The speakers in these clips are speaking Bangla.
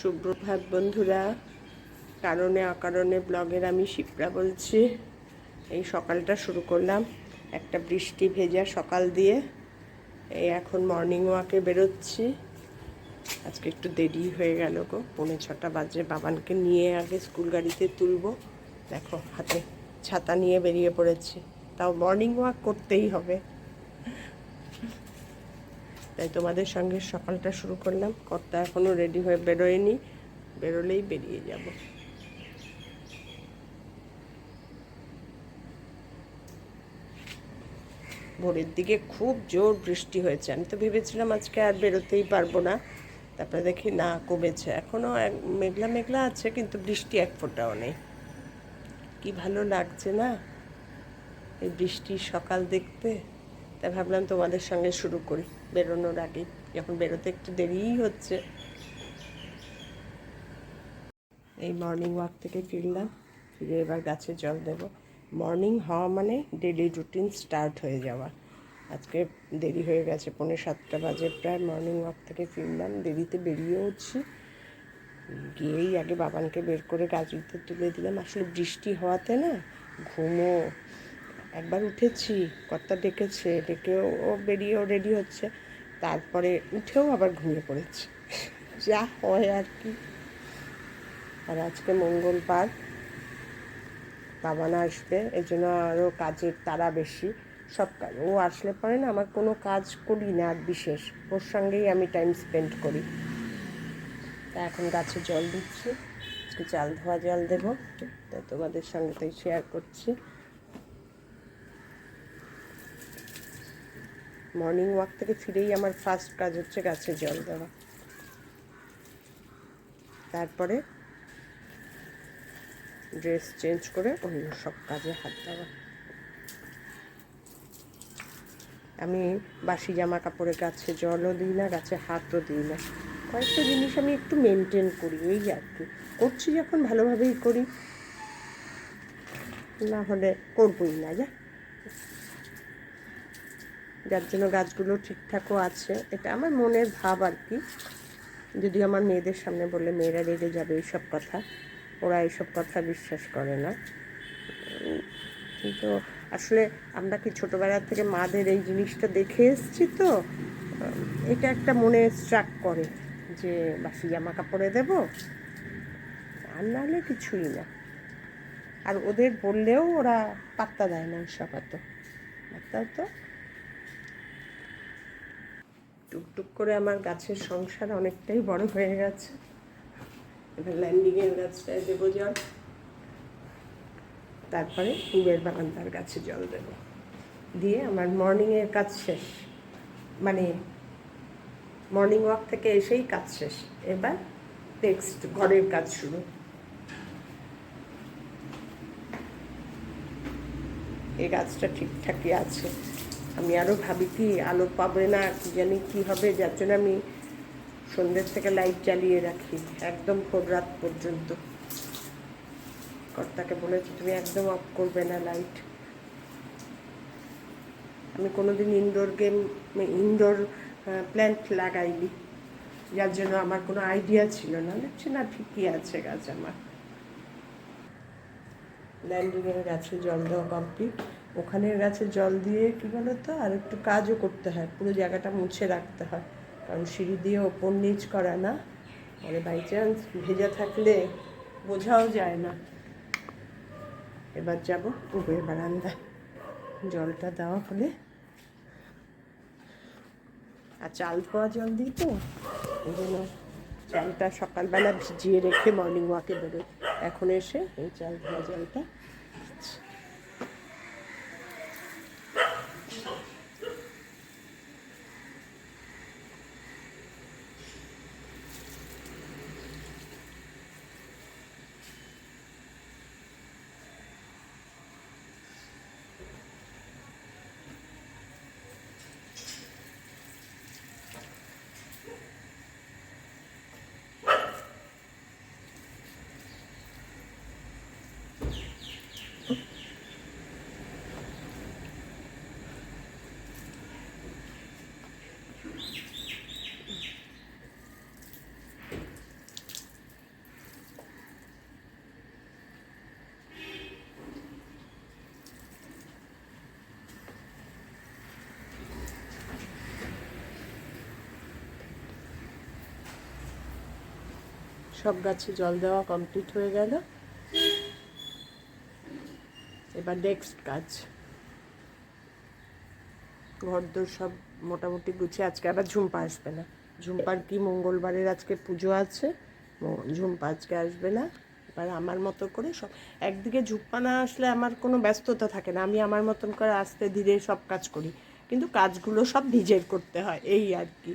সুপ্রভাত বন্ধুরা। কারণে অকারণে ব্লগের আমি শিপ্রা বলছি। এই সকালটা শুরু করলাম একটা বৃষ্টি ভেজা সকাল দিয়ে। এই এখন মর্নিং ওয়াকে বেরোচ্ছি। আজকে একটু দেরি হয়ে গেল গো, 5:45 বাজে। বাবানকে নিয়ে আগে স্কুল গাড়িতে তুলবো। দেখো হাতে ছাতা নিয়ে বেরিয়ে পড়েছি, তাও মর্নিং ওয়াক করতেই হবে। তাই তোমাদের সঙ্গে সকালটা শুরু করলাম। কর্তা এখনও রেডি হয়ে বেরোয়নি, বেরোলেই বেরিয়ে যাব। ভোরের দিকে খুব জোর বৃষ্টি হয়েছে, আমি তো ভেবেছিলাম আজকে আর বেরোতেই পারবো না। তারপরে দেখি না, কমেছে। এখনও মেঘলা মেঘলা আছে, কিন্তু বৃষ্টি এক ফোঁটাও নেই। কি ভালো লাগছে না এই বৃষ্টির সকাল দেখতে। তাই ভাবলাম তোমাদের সঙ্গে শুরু করি বেরোনোর আগে, যখন বেরোতে একটু দেরিই হচ্ছে। এই মর্নিং ওয়াক থেকে ফিরলাম, ফিরে এবার গাছে জল দেব। মর্নিং হওয়া মানে ডেলি রুটিন স্টার্ট হয়ে যাওয়া। আজকে দেরি হয়ে গেছে, 6:45 বাজে প্রায়। মর্নিং ওয়াক থেকে ফিরলাম, দেরিতে বেরিয়েওছি। গিয়েই আগে বাবানকে বের করে গাড়িতে তুলে দিলাম। আসলে বৃষ্টি হওয়াতে না ঘুমও, একবার উঠেছি, কর্তা ডেকেছে, ডেকেও ও বেরিয়েও রেডি হচ্ছে, তারপরে উঠেও আবার ঘুমিয়ে পড়েছি। যা হয় আর কি। আর আজকে মঙ্গলবার, বাবান আসবে, এই জন্য আরও কাজের তাড়া বেশি। সব কাজ ও আসলে পরে না আমার কোনো কাজ করি না আর বিশেষ, ওর সঙ্গেই আমি টাইম স্পেন্ড করি। তা এখন গাছে জল দিচ্ছি, আজকে চাল ধোয়া জল দেবো, তাই তোমাদের সঙ্গে তাই শেয়ার করছি। মর্নিং ওয়াক থেকে ফিরেই আমার ফার্স্ট কাজ হচ্ছে গাছে জল দেওয়া, তারপরে ড্রেস চেঞ্জ করে অন্য সব কাজে হাত দেওয়া। আমি বাসি জামা কাপড়ে গাছে জলও দিই না, গাছে হাতও দিই না। কয়েকটা জিনিস আমি একটু মেনটেন করি, ওই আর কি। করছি যখন ভালোভাবেই করি, না হলে করবই না। যার জন্য গাছগুলো ঠিকঠাকও আছে, এটা আমার মনের ভাব আর কি। যদি আমার মেয়েদের সামনে বললে মেয়েরা রেগে যাবে এইসব কথা, ওরা এইসব কথা বিশ্বাস করে না। কিন্তু আসলে আমরা কি ছোটোবেলা থেকে মাদের এই জিনিসটা দেখে এসেছি, তো এটা একটা মনে স্ট্রাক করে যে বাসি জামা কাপড়ে দেবো, আর নাহলে কিছুই না। আর ওদের বললেও ওরা পাত্তা দেয় না ওসব, এত পাত্তা। তো টুকটুক করে আমার গাছের সংসার অনেকটাই বড় হয়ে গেছে। এবার ল্যান্ডিংয়ের গাছটায় দেবো জল, তারপরে পুবের বারান্দার গাছে জল দেব, দিয়ে আমার মর্নিংয়ের কাজ শেষ। মানে মর্নিং ওয়াক থেকে এসেই কাজ শেষ। এবার নেক্সট ঘরের কাজ শুরু। এই গাছটা ঠিকঠাকই আছে। আমি আরও ভাবি কি আলো পাবে না, কি জানি কী হবে, যার জন্য আমি সন্ধ্যের থেকে লাইট জ্বালিয়ে রাখি একদম ভোর রাত পর্যন্ত। কর্তাকে বলেছি তুমি একদম অফ করবে না লাইট। আমি কোনোদিন ইনডোর প্ল্যান্ট লাগাইনি, যার জন্য আমার কোনো আইডিয়া ছিল না। দেখছি না ঠিকই আছে গাছ আমার। ল্যান্ডিংয়ের গাছে জল দেওয়া কমপ্লিট। ওখানের গাছে জল দিয়ে কী বলো তো, আর একটু কাজও করতে হয়, পুরো জায়গাটা মুছে রাখতে হয়, কারণ সিঁড়ি দিয়ে ওপর নিচ করা না, পরে বাই চান্স ভেজা থাকলে বোঝাও যায় না। এবার যাব পুবের বারান্দায়, জলটা দেওয়া হলে। আর চাল ধোয়া জল দিই, তো ওই জন্য চালটা সকালবেলা ভিজিয়ে রেখে মর্নিং ওয়াকে বেরোই। এখন এসে এই চাল ধোয়া জলটা সব গাছে জল দেওয়া কমপ্লিট হয়ে গেল। এবার নেক্সট কাজ, ঘরদোর সব মোটামুটি গুছিয়ে, আজকে আবার ঝুম্পা আসবে না। ঝুম্পার কি মঙ্গলবারের আজকে পুজো আছে, ঝুম্পা আজকে আসবে না। এবার আমার মতো করে সব, একদিকে ঝুম্পা না আসলে আমার কোনো ব্যস্ততা থাকে না, আমি আমার মতন করে আস্তে ধীরে সব কাজ করি, কিন্তু কাজগুলো সব নিজের করতে হয়, এই আর কি।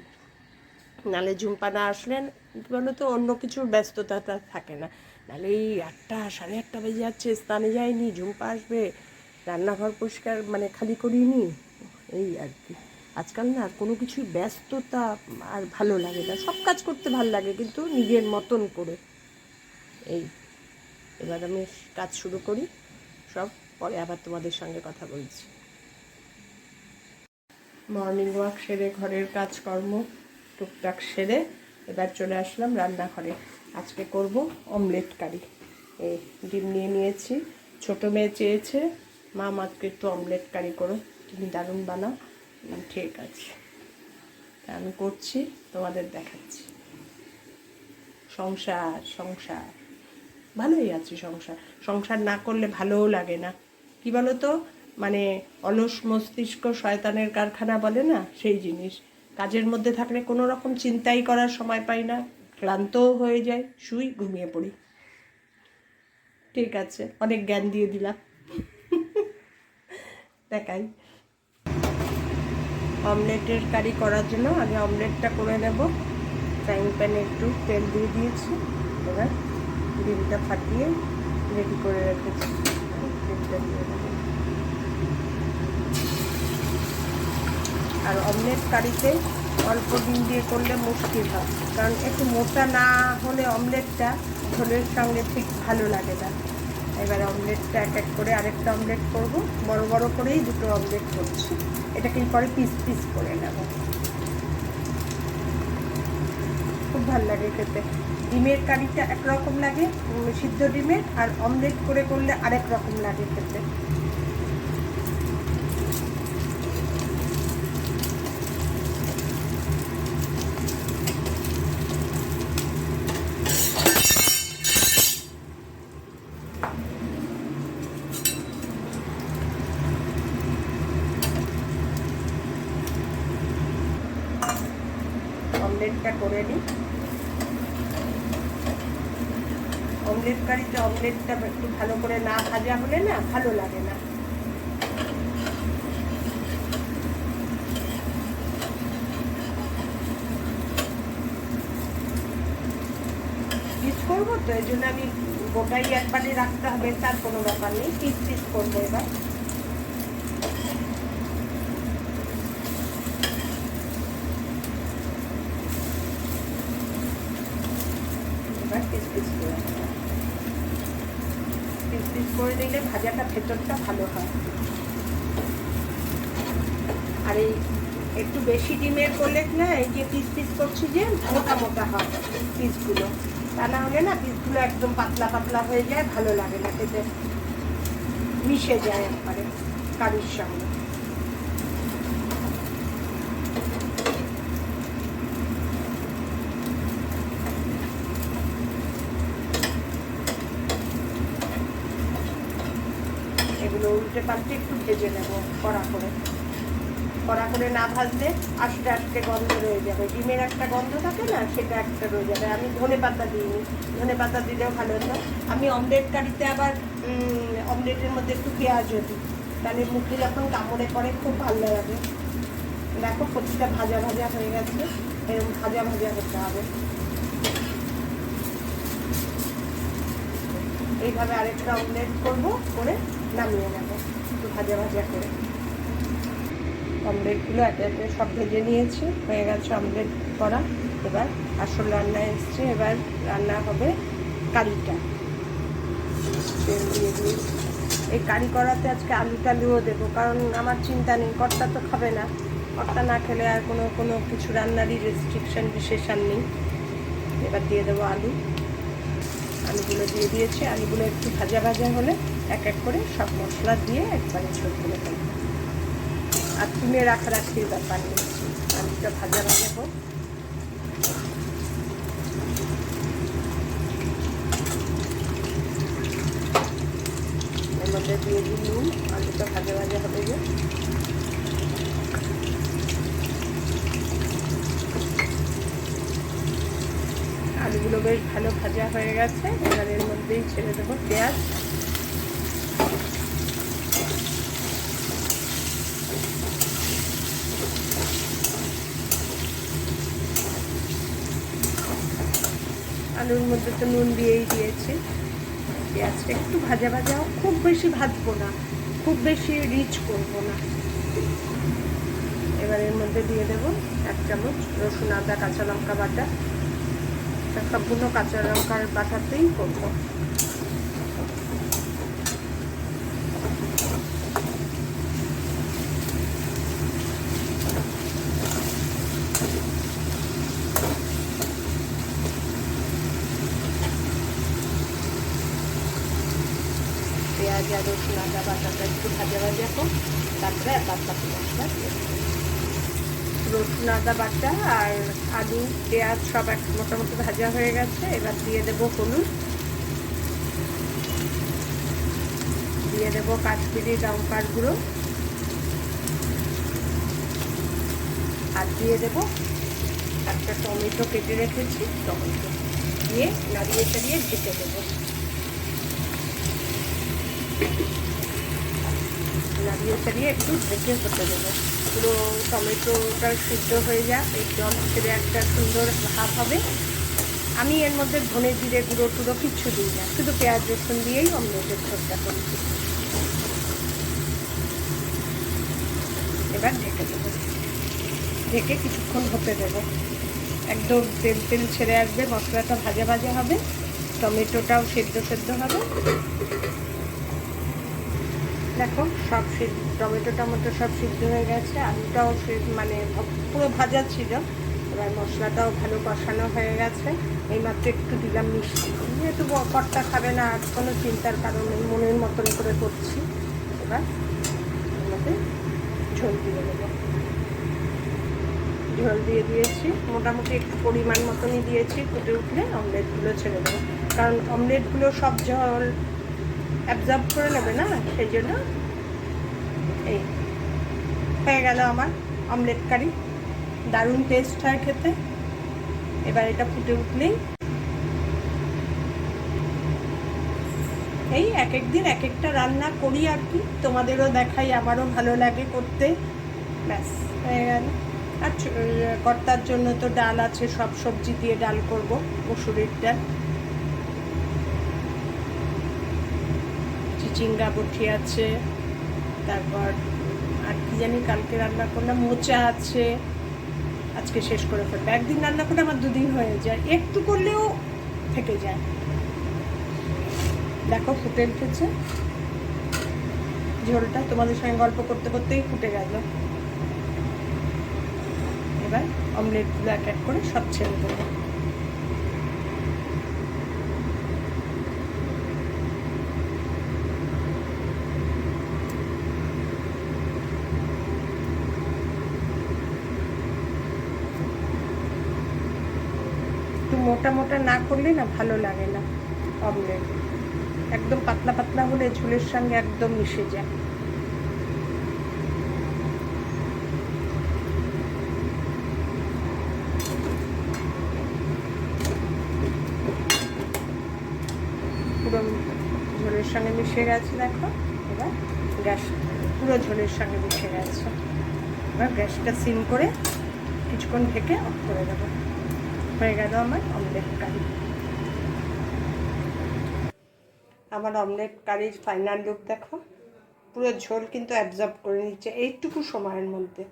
নাহলে ঝুম্পা না আসলে কী বলো তো, অন্য কিছুর ব্যস্ততাটা থাকে না। নাহলে এই 8টা 8:30 বেজে যাচ্ছে, স্নানে যায়নি, ঝুম্পা আসবে, রান্নাঘর পরিষ্কার মানে খালি করিনি, এই আর কি। আজকাল না আর কোনো কিছুই ব্যস্ততা আর ভালো লাগে না, সব কাজ করতে ভালো লাগে কিন্তু নিজের মতন করে। এই এবার আমি কাজ শুরু করি, সব পরে আবার তোমাদের সঙ্গে কথা বলছি। মর্নিং ওয়াক সেরে, ঘরের কাজকর্ম টুকটাক সেরে এবার চলে আসলাম রান্নাঘরে। আজকে করব অমলেট কারি। এই ডিম নিয়ে নিয়েছি, ছোটো মেয়ে চেয়েছে মা আমাকে একটু অমলেট কারি করো, তুমি দারুণ বানাও। ঠিক আছে, আমি করছি, তোমাদের দেখাচ্ছি। সংসার সংসার ভালোই আছি, সংসার সংসার না করলে ভালোও লাগে না, কি বলো তো, মানে অলস মস্তিষ্ক শয়তানের কারখানা বলে না, সেই জিনিস। কাজের মধ্যে থাকলে কোনো রকম চিন্তাই করার সময় পাই না, ক্লান্তও হয়ে যায়, শুই, ঘুমিয়ে পড়ি। ঠিক আছে, অনেক জ্ঞান দিয়ে দিলাম। দেখাই, অমলেটের কারি করার জন্য আগে অমলেটটা করে নেব। ফ্রাইং প্যানে একটু তেল দিয়ে দিয়েছি, এবার ডিমটা ফাটিয়ে রেডি করে রেখেছি, ডিমটা দিয়ে দেবো। আর অমলেট কারিতে অল্প ডিম দিয়ে করলে মুশকিল হয়, কারণ একটু মোটা না হলে অমলেটটা ঝোলের সঙ্গে ঠিক ভালো লাগে না। এবার অমলেটটা এক এক করে আরেকটা অমলেট করব, বড় বড় করেই দুটো অমলেট করছি। এটাকে পরে পিস পিস করে নেব, খুব ভালো লাগে খেতে। ডিমের কারিটা একরকম লাগে সিদ্ধ ডিমের, আর অমলেট করে করলে আরেক রকম লাগে খেতে। অমলেটটা করে নিই। অমলেট কারিতে অমলেটটা একটু ভালো করে না ভাজা হলে না ভালো লাগে না। পিস করবো তো, এই জন্য আমি গোটাই একবারে রাখতে হবে তার কোনো ব্যাপার নেই, পিস পিস করবো। এবার পিস পিস করে পিস পিস করে নিলে ভাজাটা ভেতরটা ভালো হয়। আর এই একটু বেশি ডিমের করলে না, এই যে পিস পিস করছি যে মোটা মোটা হয় পিসগুলো, তা না হলে না পিসগুলো একদম পাতলা পাতলা হয়ে যায়, ভালো লাগে না খেতে, মিশে যায় একবারে কারির সঙ্গে। এগুলো উল্টে পাল্টে একটু ভেজে নেব কড়া করে। কড়া করে না ভাজলে আস্তে আস্তে গন্ধ রয়ে যাবে, ডিমের একটা গন্ধ থাকে না, সেটা একটা রয়ে যাবে। আমি ধনেপাতা দিইনি, ধনেপাতা দিলেও ভালো হতো। আমি অমলেট কারিতে আবার অমলেটের মধ্যে একটু পেঁয়াজও দিই, তাহলে মুখে যখন কামড়ে পড়ে খুব ভালো লাগে। দেখো প্রতিটা ভাজা ভাজা হয়ে গেছে, এরকম ভাজা ভাজা হতে হবে। এইভাবে আরেকটা অমলেট করবো, করে নামিয়ে নেবো একটু ভাজা ভাজা করে। অমলেটগুলো একে একে সব ভেজে নিয়েছি, হয়ে গেছে অমলেট করা। এবার আসল রান্না এসছে, এবার রান্না হবে কারিটা। তেল দিয়ে দিই। এই কারি করাতে আজকে আলু টালুও দেবো, কারণ আমার চিন্তা নেই, কর্তা তো খাবে না, কর্তা না খেলে আর কোনো কিছু রান্নারই রেস্ট্রিকশন বিশেষণ নেই। এবার দিয়ে দেবো আলু, আলুগুলো দিয়ে দিয়েছি। আলুগুলো একটু ভাজা ভাজা হলে এক এক করে সব মশলা দিয়ে একবারে ছোট করে ফেলবো, আর তুলে রাখারাখির ব্যাপার নেই। আলুটা ভাজা ভাজা হোক, দেবো। আলুগুলো বেশ ভালো ভাজা হয়ে গেছে, এবার এর মধ্যেই ছেড়ে দেবো পেঁয়াজ। আলুর মধ্যে তো নুন দিয়েই দিয়েছি। পেঁয়াজটা একটু ভাজা ভাজা, খুব বেশি ভাজবো না, খুব বেশি রিচ করবো না। এবার এর মধ্যে দিয়ে দেবো 1 চামচ রসুন, আদা, কাঁচা লঙ্কা বাটা। সবগুলো কাঁচা লঙ্কার বাটাতেই করবো। পেঁয়াজ আর রসুন আদা বাটাটা একটু ভাজা ভাজা হোক, তারপরে বাকি মশলা দিয়ে দেবো। রসুন আদা বাটা আর আলু পেঁয়াজ সব মোটামুটি ভাজা হয়ে গেছে। এবার দিয়ে দেবো হলুদ, দিয়ে দেবো কাশ্মীরি লঙ্কার গুঁড়ো, আর দিয়ে দেবো একটা টমেটো কেটে রেখেছি, টমেটো দিয়ে নাড়িয়ে চাড়িয়ে ঢেকে দেবো। নাড়িয়ে চাড়িয়ে একটু ঢেকে হতে দেবো। পুরো টমেটোটা সিদ্ধ হয়ে যাক, এই জল ছেড়ে একটা সুন্দর ভাব হবে। আমি এর মধ্যে ধনে জিরে গুঁড়ো টুড়ো কিচ্ছু দিই না, শুধু পেঁয়াজ রসুন দিয়েই অমলেটের ঝোলটা করেছি। এবার ঢেকে দেবো, ঢেকে কিছুক্ষণ হতে দেবো। একদম তেল তেল ছেড়ে আসবে, মশলাটা ভাজা ভাজা হবে, টমেটোটাও সেদ্ধ সেদ্ধ হবে। দেখো সব টমেটো সব সিদ্ধ হয়ে গেছে, আলুটাও মানে পুরো ভাজা ছিল। এবার মশলাটাও ভালো কষানো হয়ে গেছে। এইমাত্র একটু দিলাম মিষ্টি, যেহেতু কর্তা খাবে না আর কোনো চিন্তার কারণ নেই, মনের মতন করে করছি। এবার এর মধ্যে ঝোল দিয়ে দেবো। ঝোল দিয়ে দিয়েছি, মোটামুটি একটু পরিমাণ মতনই দিয়েছি। ফুটে উঠলে অমলেটগুলো ছেড়ে দেবো, কারণ অমলেটগুলো সব জল অ্যাবজর্ব করে নেবে না, সেই জন্য। এই হয়ে গেল আমার অমলেট কারি, দারুণ টেস্ট হয় খেতে। এবার এটা ফুটে উঠলেই এই এক এক দিন এক একটা রান্না করি আর কি, তোমাদেরও দেখাই, আমারও ভালো লাগে করতে। ব্যাস হয়ে গেল। আর কর্তার জন্য তো ডাল আছে, সব সবজি দিয়ে ডাল করব, মুসুরির ডাল। চিচিঙ্গা বটি আছে, তারপর আর কি জানি কালকে রান্না করলাম, মোচা আছে। আজকে শেষ করে ফেলবো, একদিন রান্না করে আমার 2 দিন হয়ে যায়, একটু করলেও থেকে যায়। দেখো ফুটে উঠেছে ঝোলটা, তোমাদের সঙ্গে গল্প করতে করতেই ফুটে গেল। এবার অমলেটগুলো এক এক করে সব ছেড়ে দেবো। একটু মোটা মোটা না করলে না ভালো লাগে না অমলেট, একদম পাতলা পাতলা হলে ঝোলের সঙ্গে একদম মিশে যায়। পুরো ঝোলের সঙ্গে মিশে গেছে দেখো। এবার গ্যাস পুরো ঝোলের সঙ্গে মিশে গেছে। এবার গ্যাসটা সিম করে কিছুক্ষণ ঢেকে অফ করে দেবো। হয়ে গেল আমার অমলেট কারি। আমার অমলেট কারির ফাইনাল লুক দেখো, পুরো ঝোল কিন্তু অ্যাবজর্ব করে নিচ্ছে এইটুকু সময়ের মধ্যে।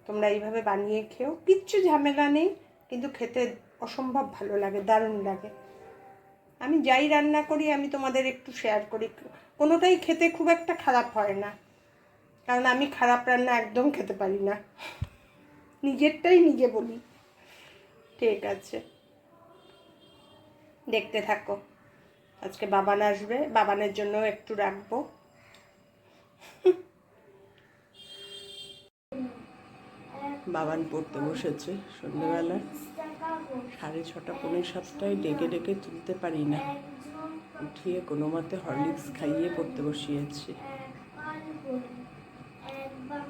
তোমরা এইভাবে বানিয়ে খেও, কিচ্ছু ঝামেলা নেই, কিন্তু খেতে অসম্ভব ভালো লাগে, দারুণ লাগে। আমি যাই রান্না করি আমি তোমাদের একটু শেয়ার করি, কোনোটাই খেতে খুব একটা খারাপ হয় না, কারণ আমি খারাপ রান্না একদম খেতে পারি না, নিজেরটাই নিজে বলি। ঠিক আছে, দেখতে থাকো। আজকে বাবান আসবে, বাবানের জন্য একটু রাখবো। বাবান পড়তে বসেছে সন্ধ্যেবেলায়, 6:30 পৌনে 7টায় ডেকে ডেকে তুলতে পারি না, উঠিয়ে কোনো মতে হরলিক্স খাইয়ে পড়তে বসিয়েছি।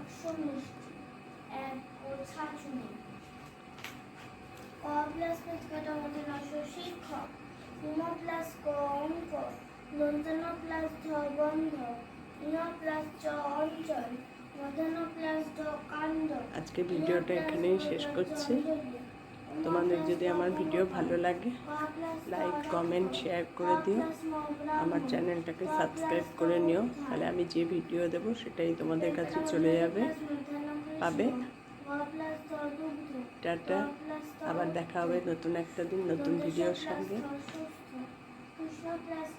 একশো মিষ্টি, এক গোছা চুনি। ক প্লাস কাটা মধ্যে নশো শিক্ষক, উম প্লাস ক অঙ্ক, দন্তন্য প্লাস ধ বন্ধ, ইন প্লাস চ অঞ্চল, মধ্যাহ্ন প্লাস ড কাণ্ড। আজকে ভিডিওটা এখানেই শেষ করছি। তোমাদের যদি আমার ভিডিও ভালো লাগে লাইক কমেন্ট শেয়ার করে দিও, আমার চ্যানেলটাকে সাবস্ক্রাইব করে নিও, তাহলে আমি যে ভিডিও দেবো সেটাই তোমাদের কাছে চলে যাবে, পাবে। টাটা, আবার দেখা হবে নতুন একটা দিন নতুন ভিডিওর সঙ্গে। কৃষ্ণ প্লাস